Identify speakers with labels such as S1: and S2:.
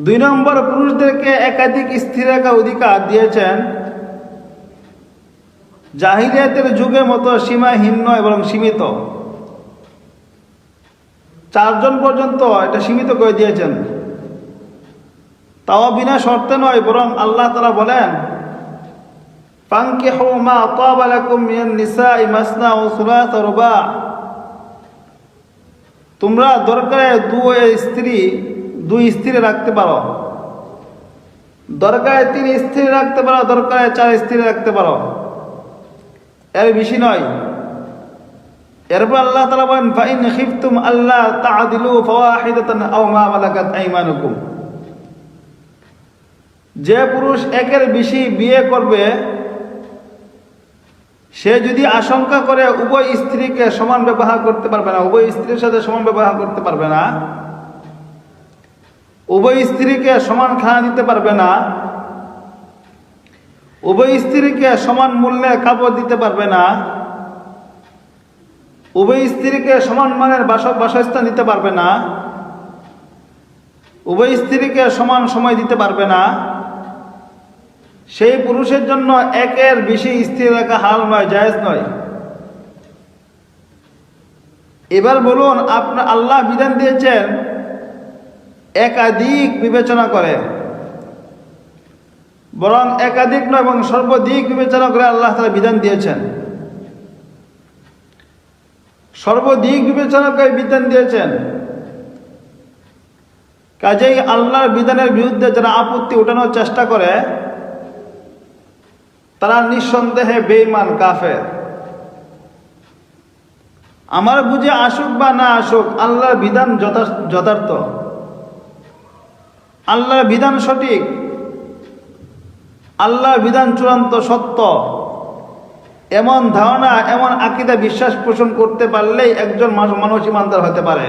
S1: 2 নম্বর, পুরুষদেরকে একাধিক স্ত্রী রাখার অধিকার দিয়েছেন জাহিলিয়াতের যুগের মতো সীমাহীন নয়, বরং সীমিত। 4 জন পর্যন্ত এটা সীমিত করে দিয়েছেন, তাও বিনা শর্তে নয়, বরং আল্লাহ তাআলা বলেন ফানকিহু মা তাবা লাকুম মিনান নিসাই মাসনা ওয়া সুলাসা ওয়া রুবা। তোমরা দরকারে 2 স্ত্রী রাখতে পারো, দরকারে 3 স্ত্রী রাখতে পারো, দরকারে 4 স্ত্রী রাখতে পারো, এর বেশি নয়। এরপর আল্লাহ তাআলা বলেন ফাইন খিফতুম আল্লা তা'দিলু ফাওয়াহিদাতান আও মা মালাকাত আইমানুকুম। যে পুরুষ একের বেশি বিয়ে করবে সে যদি আশঙ্কা করে উভয় স্ত্রীকে সমান ব্যবহার করতে পারবে না, উভয় স্ত্রীর সাথে সমান ব্যবহার করতে পারবে না, উভয় স্ত্রীকে সমান খানা দিতে পারবে না, উভয় স্ত্রীকে সমান মূল্যে কাপড় দিতে পারবে না, উভয় স্ত্রীকে সমান মানের বাসস্থান দিতে পারবে না, উভয় স্ত্রীকে সমান সময় দিতে পারবে না, সেই পুরুষের জন্য একের বেশি স্ত্রী রাখা হাল নয়, জায়েজ নয়। এবার বলুন, আপনার আল্লাহ বিধান দিয়েছেন একাধিক বিবেচনা করে, বরং একাধিক নয় এবং সর্বাধিক বিবেচনা করে আল্লাহ তাআলা বিধান দিয়েছেন, সর্বাধিক বিবেচনা করে বিধান দিয়েছেন। কাজেই আল্লাহর বিধানের বিরুদ্ধে যারা আপত্তি উঠানোর চেষ্টা করে তারা নিঃসন্দেহে বেঈমান, কাফের। আমার বুঝে আসুক বা না আসুক, আল্লাহর বিধান যথার্থ, আল্লাহর বিধান সঠিক, আল্লাহর বিধান চূড়ান্ত সত্য, এমন ধারণা, এমন আকীদা বিশ্বাস পোষণ করতে পারলেই একজন মানুষ ইমানদার হতে পারে।